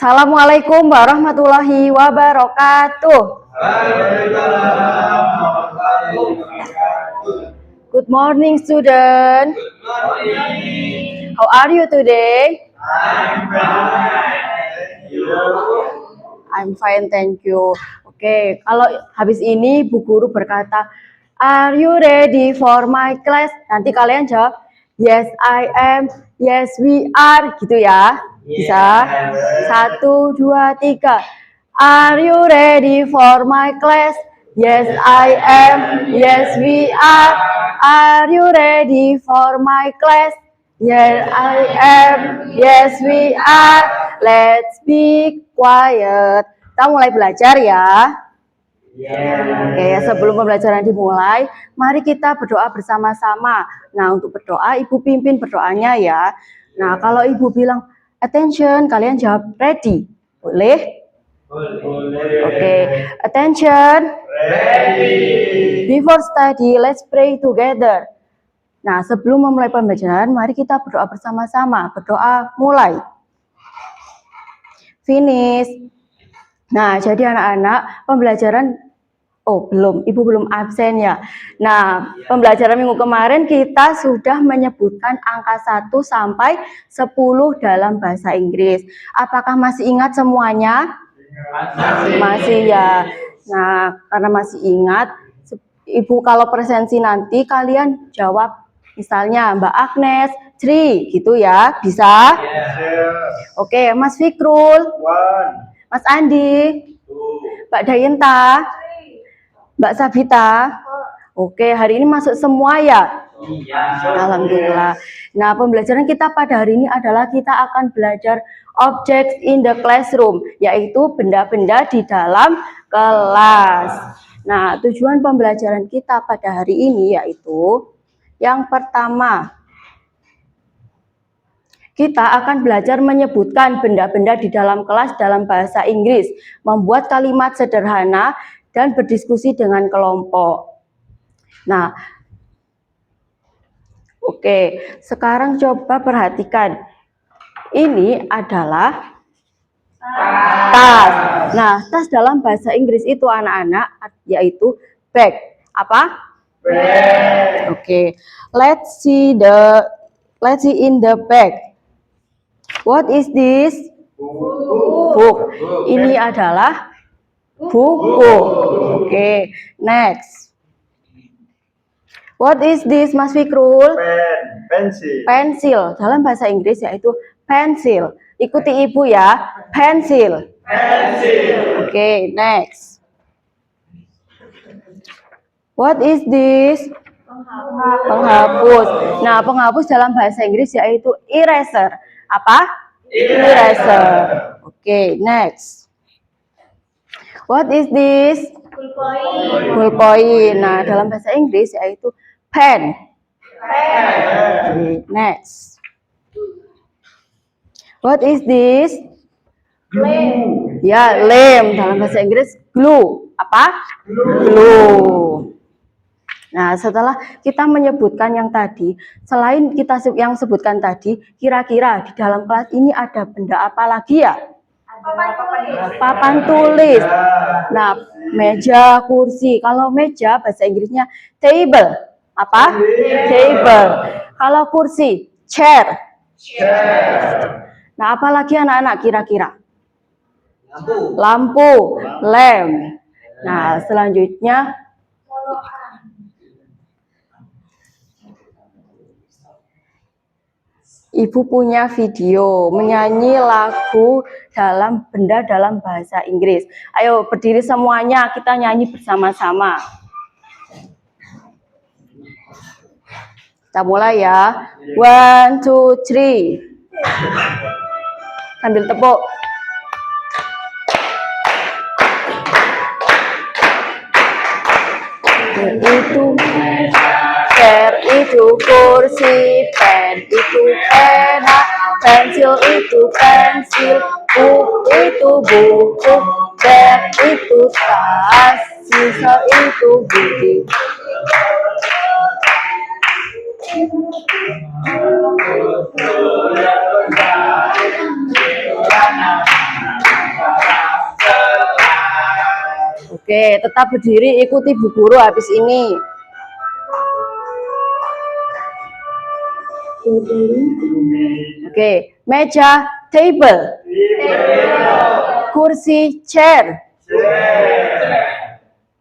Assalamualaikum warahmatullahi wabarakatuh. Good morning, student. Good morning. How are you today? I'm fine. You? I'm fine, thank you. Oke, kalau habis ini Bu Guru berkata, "Are you ready for my class?" Nanti kalian jawab, "Yes, I am." "Yes, we are." Gitu ya. Bisa? 1, 2, 3. Are you ready for my class? Yes, I am. Yes, we are. Are you ready for my class? Yes, I am. Yes, we are. Let's be quiet. Kita mulai belajar ya. Oke, sebelum pembelajaran dimulai, mari kita berdoa bersama-sama. Nah, untuk berdoa, Ibu pimpin berdoanya ya. Nah, kalau Ibu bilang attention, kalian jawab ready. Boleh? Boleh. Oke, attention. Ready. Before study, let's pray together. Nah, sebelum memulai pembelajaran, mari kita berdoa bersama-sama. Berdoa mulai. Finish. Nah, jadi anak-anak, pembelajaran belum, Ibu belum absen ya. Nah, pembelajaran minggu kemarin kita sudah menyebutkan angka 1 sampai 10 dalam bahasa Inggris. Apakah masih ingat semuanya? Masih ya. Nah, karena masih ingat, Ibu kalau presensi nanti kalian jawab misalnya Mbak Agnes 3 gitu ya. Bisa? Oke, Mas Fikrul. 1. Mas Andi. 2. Mbak Dayenta. Mbak Sabita. Oke, hari ini masuk semua ya? Iya. Alhamdulillah. Nah, pembelajaran kita pada hari ini adalah kita akan belajar objects in the classroom, yaitu benda-benda di dalam kelas. Nah, tujuan pembelajaran kita pada hari ini yaitu yang pertama, kita akan belajar menyebutkan benda-benda di dalam kelas dalam bahasa Inggris, membuat kalimat sederhana, dan berdiskusi dengan kelompok. Nah, oke, sekarang coba perhatikan. Ini adalah tas. Nah, tas dalam bahasa Inggris itu anak-anak yaitu bag. Apa? Bag. Oke. Let's see in the bag. What is this? Book. Ini adalah buku. Oke, next. What is this, Mas Fikrul? Pensil. Pensil. Dalam bahasa Inggris yaitu pensil. Ikuti Ibu ya. Pensil. Pensil. Oke, next. What is this? Penghapus. Nah, penghapus dalam bahasa Inggris yaitu eraser. Apa? Eraser. Oke, next. What is this? Ballpoint. Nah, dalam bahasa Inggris yaitu pen. Okay, next. What is this? Glue. Ya, lem. Dalam bahasa Inggris glue. Apa? Glue. Nah, setelah kita menyebutkan yang tadi, selain kita yang sebutkan tadi, kira-kira di dalam kelas ini ada benda apa lagi ya? Papan tulis. Nah, meja, kursi. Kalau meja bahasa Inggrisnya table. Apa? Table. Kalau kursi, chair. Nah, apalagi anak-anak kira-kira? Lampu. Lamp. Nah, selanjutnya Ibu punya video menyanyi lagu dalam benda dalam bahasa Inggris. Ayo berdiri semuanya, kita nyanyi bersama-sama. Kita mulai ya. 1, 2, 3. Sambil tepuk. Itu chair, itu kursi, pen itu pena, pensil itu pensil, buku itu buku, bag itu tas, sisa itu buku. Oke, tetap berdiri, ikuti Bu Guru habis ini. Oke, meja, table. Kursi, chair.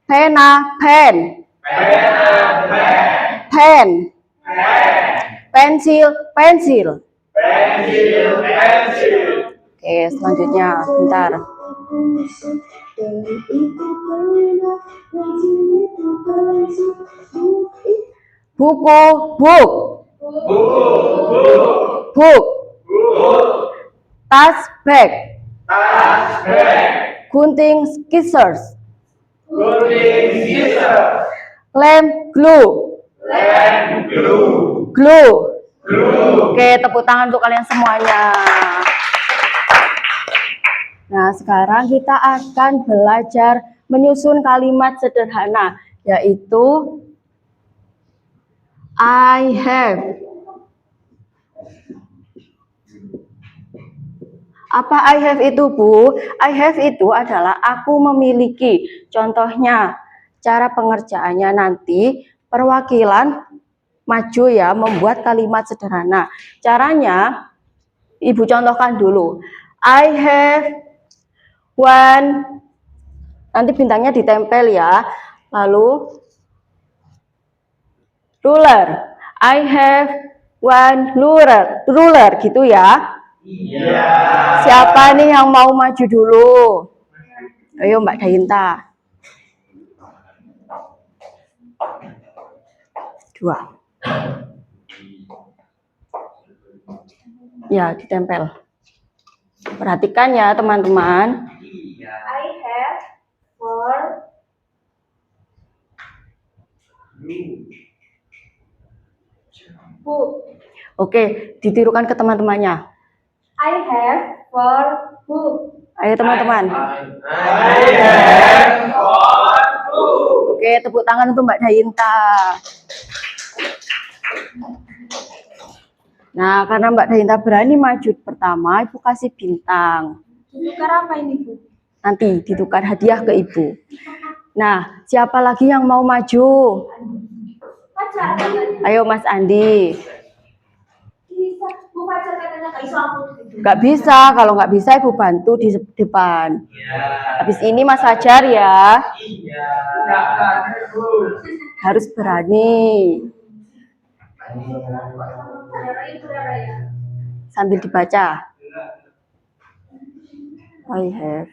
Pena, pen. Pen. Pensil, pensil. Oke, selanjutnya, bentar. Buku, book. Book. Tas, bag. Gunting, scissors. Lem, glue. Glue. Oke, tepuk tangan untuk kalian semuanya. Nah, sekarang kita akan belajar menyusun kalimat sederhana, yaitu I have. Apa I have itu, Bu? I have itu adalah aku memiliki. Contohnya, cara pengerjaannya nanti perwakilan maju ya, membuat kalimat sederhana. Caranya, Ibu contohkan dulu. I have one, nanti bintangnya ditempel ya. Lalu, ruler. I have one ruler gitu ya. Iya. Siapa nih yang mau maju dulu? Ayo Mbak Dainta. 2. Ya, ditempel. Perhatikan ya teman-teman. I have 4 book. Oke, ditirukan ke teman-temannya. I have 4 book. Ayo teman-teman. Oke, tepuk tangan untuk Mbak Dainta. Nah, karena Mbak Dainta berani maju pertama, Ibu kasih bintang. Tukar apa ini, Bu? Nanti ditukar hadiah ke Ibu. Nah, siapa lagi yang mau maju? Pacar katanya. Ayo Mas Andi. Bisa, Bu, pacar katanya nggak iso aku. Nggak bisa, kalau nggak bisa Ibu bantu di depan. Habis ini Mas Fajar ya. Harus berani. Sambil dibaca. I have.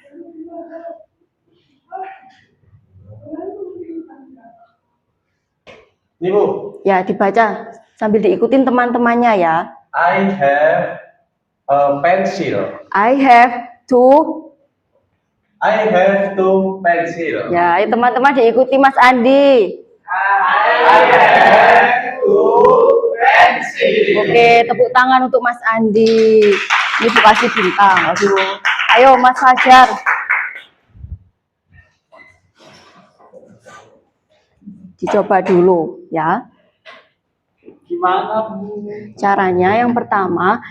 Ini Bu. Ya, dibaca sambil diikutin teman-temannya ya. I have a pencil. I have two. I have two pencil. Ya, ayo teman-teman diikuti Mas Andi. I have two pencil. Oke, tepuk tangan untuk Mas Andi. Ini Bu kasih bintang. Aduh. Ayo Mas Fajar. Dicoba dulu ya. Gimana Bu? Caranya yang pertama,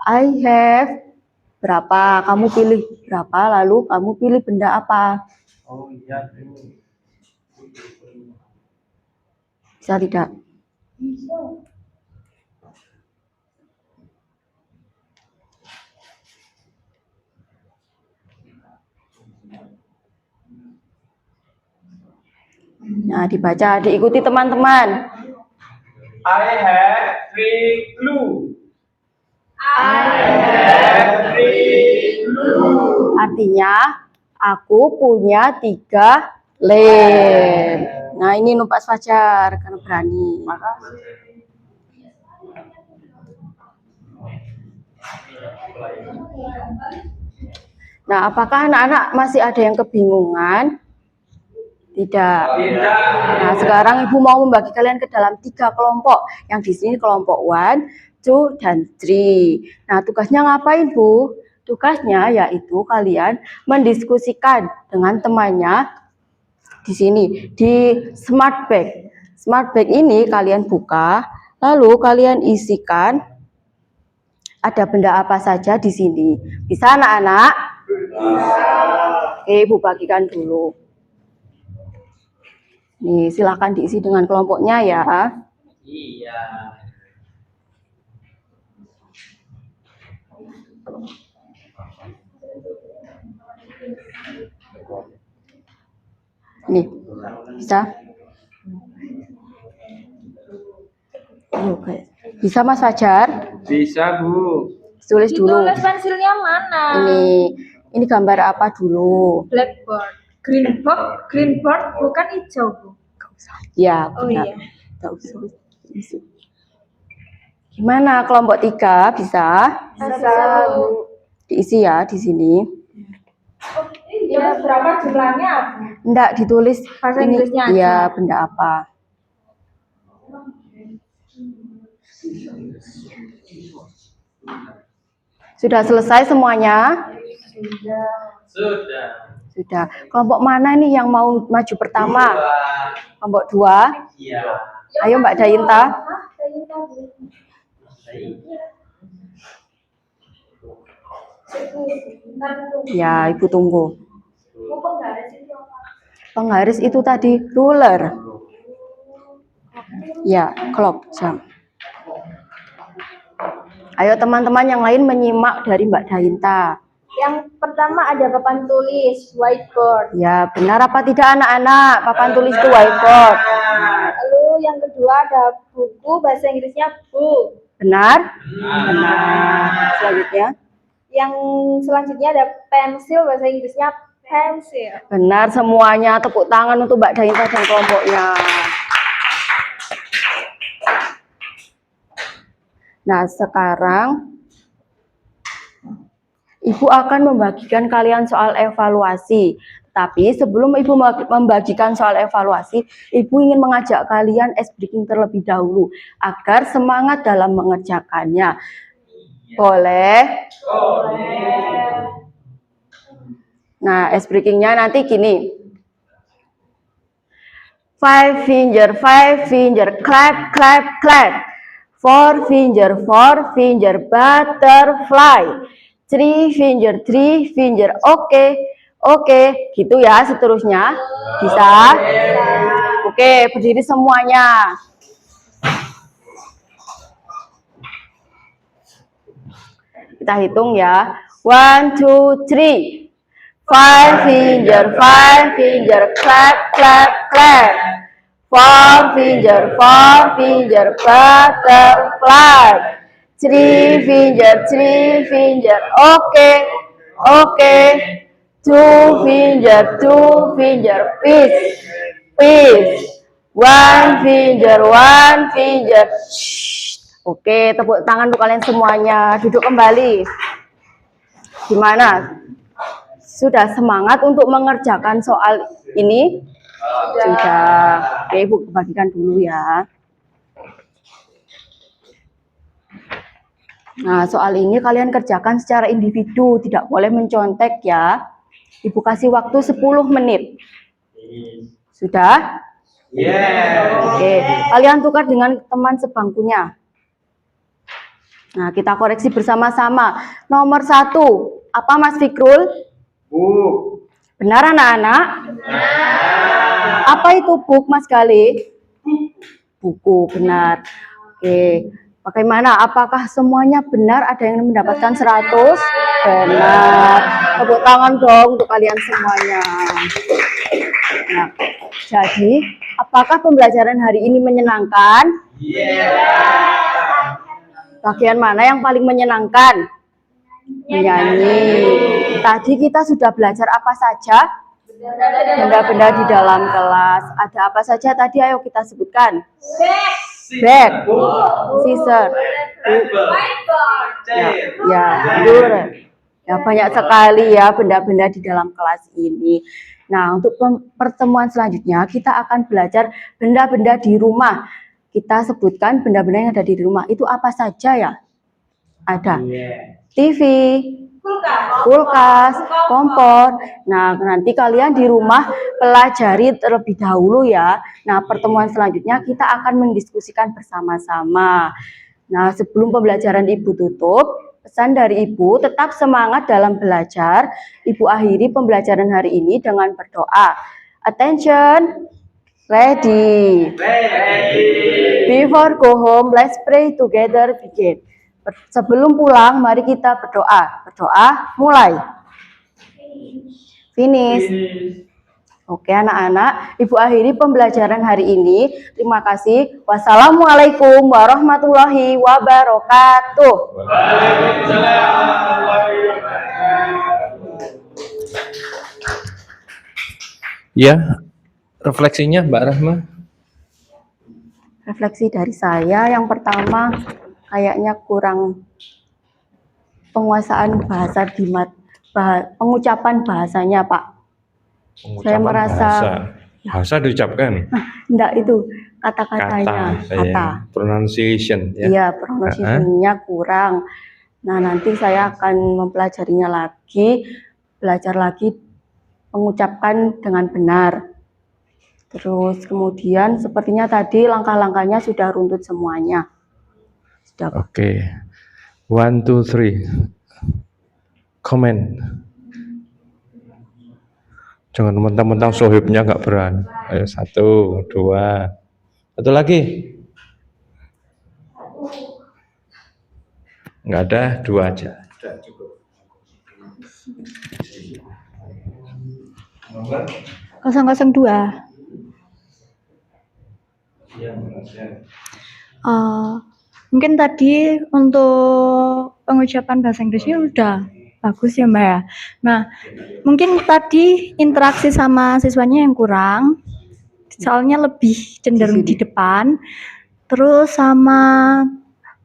I have berapa, kamu pilih berapa, lalu kamu pilih benda apa. Oh iya Bu. Bisa tidak? Nah, dibaca, diikuti teman-teman. I have three glue. Artinya, aku punya 3 lem. Nah, ini numpas Fajar karena berani. Nah, apakah anak-anak masih ada yang kebingungan? Tidak. Nah, sekarang Ibu mau membagi kalian ke dalam 3 kelompok. Yang di sini kelompok 1, 2, dan 3. Nah, tugasnya ngapain, Bu? Tugasnya yaitu kalian mendiskusikan dengan temannya di sini, di smart bag. Smart bag ini kalian buka, lalu kalian isikan ada benda apa saja di sini. Bisa anak-anak? Oke, Ibu bagikan dulu. Nih, silakan diisi dengan kelompoknya ya. Iya. Nih, bisa? Oke. Bisa Mas Fajar? Bisa, Bu. Tulis dulu. Ditulis pensilnya mana? Ini gambar apa dulu? Blackboard. Greenboard bukan hijau, Bu. Ya, Oh benar. iya. Nggak usah. Gimana kelompok 3 bisa? Bisa, Bu. Diisi ya di sini. Ya, berapa jumlahnya, Bu? Enggak ditulis Bahasa ini. Inggrisnya aja. Iya, benda apa? Sudah selesai semuanya? Sudah. Sudah. Kelompok mana nih yang mau maju pertama? Dua. Kelompok 2. Iya. Ayo Mbak Dayinta. Dayinta, Bu. Ya, Ibu tunggu. Bu, penggaris itu apa? Penggaris itu tadi ruler. Ya, clock jam. Ayo teman-teman yang lain menyimak dari Mbak Dayinta. Yang pertama ada papan tulis, whiteboard. Ya, benar apa tidak anak-anak? Papan tulis itu whiteboard. Lalu yang kedua ada buku, bahasa Inggrisnya book. Benar? Benar. Selanjutnya. Yang selanjutnya ada pensil, bahasa Inggrisnya pencil. Benar semuanya. Tepuk tangan untuk Mbak Dayinta dan kelompoknya. Nah, sekarang Ibu akan membagikan kalian soal evaluasi. Tapi sebelum Ibu membagikan soal evaluasi, Ibu ingin mengajak kalian ice breaking terlebih dahulu agar semangat dalam mengerjakannya. Boleh? Nah, ice breakingnya nanti gini. 5 finger, clap, clap, clap. 4 finger, butterfly. 3 finger, oke, gitu ya seterusnya. Bisa? Oke, berdiri semuanya. Kita hitung ya. 1, 2, 3. 5 finger, clap, clap, clap. 4 finger, butterfly. 3 finger, oke. 2 finger, peace. 1 finger, shh. Oke, tepuk tangan untuk kalian semuanya. Duduk kembali. Gimana? Sudah semangat untuk mengerjakan soal ini? Sudah. Oke, Ibu bagikan dulu ya. Nah, soal ini kalian kerjakan secara individu, tidak boleh mencontek ya. Ibu kasih waktu 10 menit. Sudah? Oke, kalian tukar dengan teman sebangkunya. Nah, kita koreksi bersama-sama. Nomor 1, apa Mas Fikrul? Bu. Benar anak-anak? Apa itu book Mas Gali? Buku, benar. Oke. Bagaimana? Apakah semuanya benar? Ada yang mendapatkan 100? Benar. Tepuk tangan dong untuk kalian semuanya. Nah, jadi apakah pembelajaran hari ini menyenangkan? Bagian mana yang paling menyenangkan? Menyanyi. Tadi kita sudah belajar apa saja? Benda-benda di dalam kelas. Ada apa saja tadi? Ayo kita sebutkan. Bag, scissor, ya banyak sekali ya benda-benda di dalam kelas ini. Nah, untuk pertemuan selanjutnya kita akan belajar benda-benda di rumah. Kita sebutkan benda-benda yang ada di rumah itu apa saja ya? Ada TV, kulkas, kompor. Nah, nanti kalian di rumah pelajari terlebih dahulu ya. Nah, pertemuan selanjutnya kita akan mendiskusikan bersama-sama. Nah, sebelum pembelajaran Ibu tutup, pesan dari Ibu tetap semangat dalam belajar. Ibu akhiri pembelajaran hari ini dengan berdoa. Attention. Ready. Before go home, let's pray together. Begin. Sebelum pulang, mari kita berdoa. Berdoa, mulai. Finish. Oke anak-anak, Ibu akhiri pembelajaran hari ini. Terima kasih. Wassalamualaikum warahmatullahi wabarakatuh. Ya, refleksinya Mbak Rahma. Refleksi dari saya, yang pertama kayaknya kurang penguasaan bahasa pengucapan bahasanya Pak. Saya merasa bahasa diucapkan. enggak itu kata-katanya, kata. Pronunciation ya. Iya, pronunciation-nya kurang. Nah, nanti saya akan mempelajarinya lagi, belajar lagi mengucapkan dengan benar. Terus kemudian sepertinya tadi langkah-langkahnya sudah runtut semuanya. Sudah. Oke. 1, 2, 3. Comment. Jangan mentang-mentang sohibnya nggak berani. Ayo 1, 2. Satu lagi. Nggak ada, 2 aja. Sudah cukup. 002. Mungkin tadi untuk pengucapan bahasa Inggrisnya udah bagus ya Mbak ya. Nah, mungkin tadi interaksi sama siswanya yang kurang, soalnya lebih cenderung di depan. Terus sama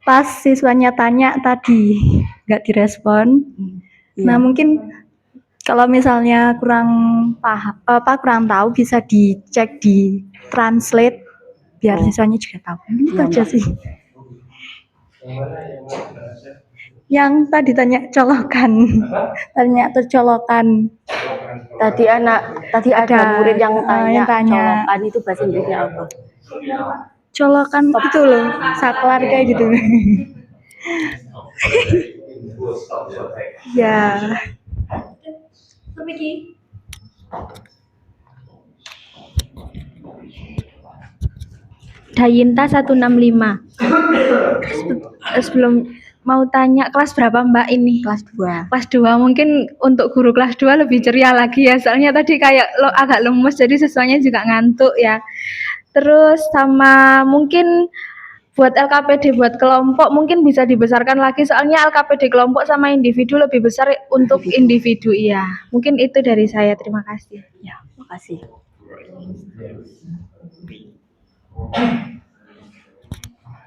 pas siswanya tanya tadi nggak direspon. Nah, mungkin kalau misalnya kurang paham, kurang tahu bisa dicek di translate biar siswanya juga tahu. Itu aja sih. Yang tadi tanya colokan, tanya tercolokan. Tadi ada murid yang tanya colokan itu bahasa Inggrisnya apa? Colokan itu loh, saklar kayak gitu. Ya. Dayinta 165. Sebelum mau tanya kelas berapa Mbak ini? Kelas 2. Kelas 2 mungkin untuk guru kelas 2 lebih ceria lagi ya. Soalnya tadi kayak agak lemes jadi siswanya juga ngantuk ya. Terus sama mungkin buat LKPD buat kelompok mungkin bisa dibesarkan lagi soalnya LKPD kelompok sama individu lebih besar untuk individu iya. Mungkin itu dari saya. Terima kasih. Ya, makasih.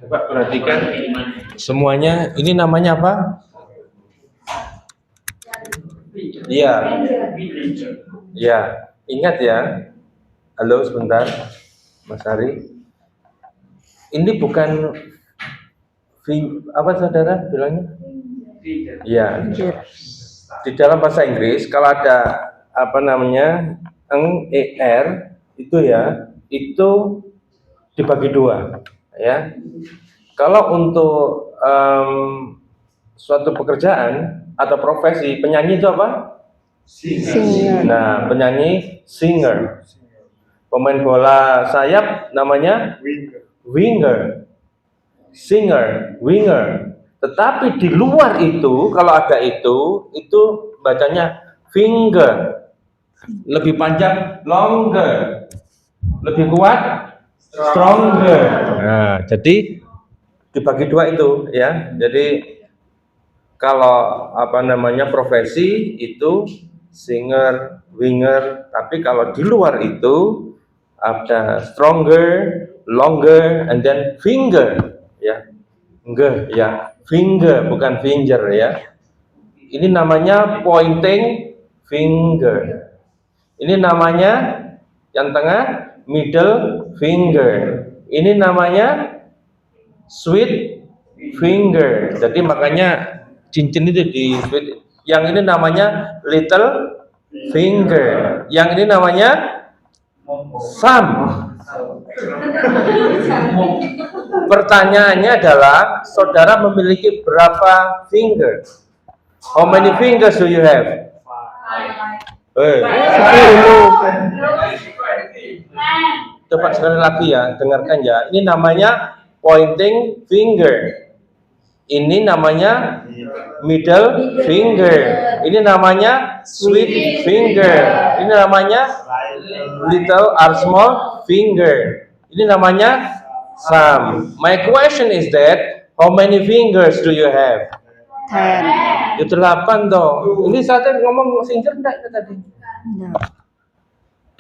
Coba perhatikan semuanya. Ini namanya apa? Iya. Ya, ingat ya. Halo sebentar, Mas Ari. Ini bukan apa saudara bilangnya? Iya. Di dalam bahasa Inggris kalau ada apa namanya itu ya, itu dibagi 2 ya. Kalau untuk suatu pekerjaan atau profesi, penyanyi itu apa? Singer. Nah, penyanyi singer. Pemain bola sayap namanya winger. Singer, winger. Tetapi di luar itu, kalau ada itu bacanya finger. Lebih panjang, longer. Lebih kuat, stronger. Nah, jadi dibagi 2 itu ya. Jadi kalau apa namanya profesi itu singer, winger, tapi kalau di luar itu ada stronger, longer, and then finger ya. Enggak ya, finger bukan finger ya. Ini namanya pointing finger. Ini namanya yang tengah middle finger. Ini namanya sweet finger. Jadi makanya cincin itu di sweet. Yang ini namanya little finger. Yang ini namanya thumb. Pertanyaannya adalah, saudara memiliki berapa finger? How many fingers do you have? 10. Coba sekali lagi ya, dengarkan ya. Ini namanya pointing finger. Ini namanya middle finger. Ini namanya sweet finger. Ini namanya little or small finger. Ini namanya thumb. My question is that how many fingers do you have? 10. Itu 8 toh. Ini saya ngomong finger enggak tadi?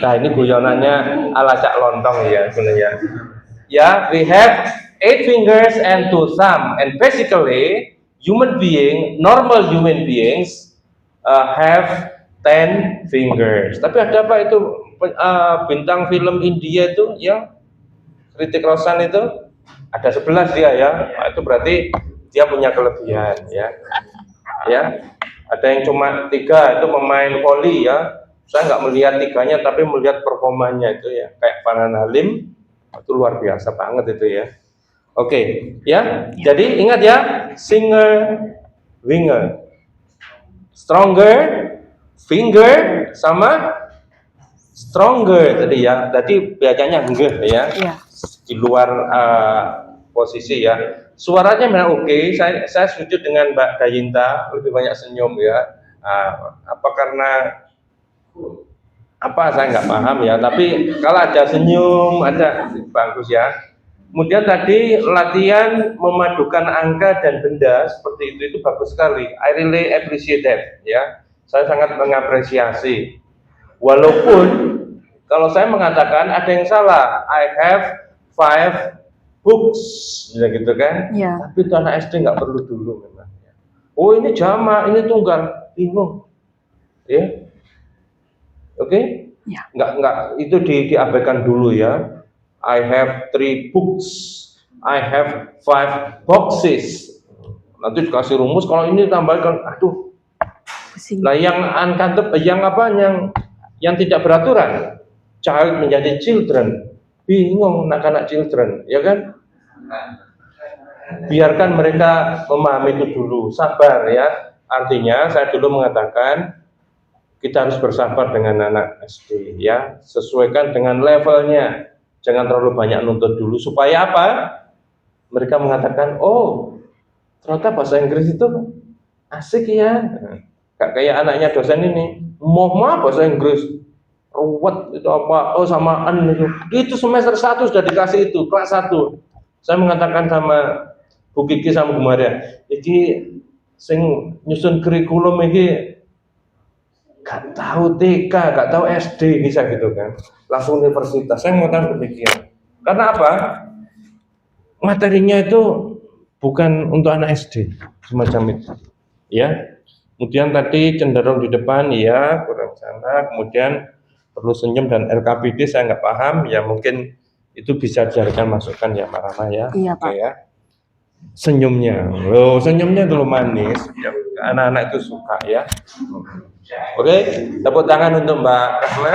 Nah, ini guyonannya ala cak lontong ya sebenarnya. Ya, we have 8 fingers and 2 thumb. And basically, normal human beings have 10 fingers. Tapi ada apa itu bintang film India itu yang Hrithik Roshan itu ada 11 dia ya. Nah, itu berarti dia punya kelebihan ya. Ya, ada yang cuma 3 itu pemain voli ya. Saya nggak melihat 3-nya tapi melihat performanya itu ya, kayak Farhan Halim itu luar biasa banget itu ya. Oke, ya. Jadi ingat ya, singer, winger, stronger, finger sama stronger tadi ya. Tadi biasanya enggak ya, Iya. di luar posisi ya. Suaranya memang oke. Saya setuju dengan Mbak Dayinta, lebih banyak senyum ya. Apa karena apa saya nggak paham ya, tapi kalau ada senyum ada bagus ya. Kemudian tadi latihan memadukan angka dan benda seperti itu bagus sekali. I really appreciate that ya. Saya sangat mengapresiasi. Walaupun kalau saya mengatakan ada yang salah, I have 5 books ya gitu kan. Iya. Tapi itu anak SD nggak perlu dulu memang. Oh ini jamak, ini tunggal, bingung. Ya. Oke? Ya. Enggak itu diabaikan dulu ya. I have 3 books. I have 5 boxes. Nanti dikasih rumus kalau ini tambahkan aduh. Pusing. Lah yang uncountable yang tidak beraturan. Child menjadi children. Bingung anak-anak children, ya kan? Biarkan mereka memahami itu dulu, sabar ya. Artinya saya dulu mengatakan kita harus bersabar dengan anak SD ya, sesuaikan dengan levelnya, jangan terlalu banyak nuntut dulu supaya apa? Mereka mengatakan, oh ternyata bahasa Inggris itu asik ya, gak kayak anaknya dosen ini, mau bahasa Inggris, ruwet itu apa? Oh samaan itu semester 1 sudah dikasih itu kelas 1. Saya mengatakan sama Bu Kiki sama Bu Maria, iki sing nyusun kurikulum iki gak tahu TK, gak tahu SD bisa gitu kan, langsung universitas. Saya mengatakan demikian. Karena apa? Materinya itu bukan untuk anak SD semacam itu. Ya. Kemudian tadi cenderung di depan, ya kurang sana. Kemudian perlu senyum dan LKPD saya nggak paham. Ya mungkin itu bisa dijadikan masukan ya Pak Rama ya. Iya Pak. Oke, ya. Senyumnya, senyumnya dulu manis. Ya, anak-anak itu suka ya. Oke, tepuk tangan untuk Mbak Rahma.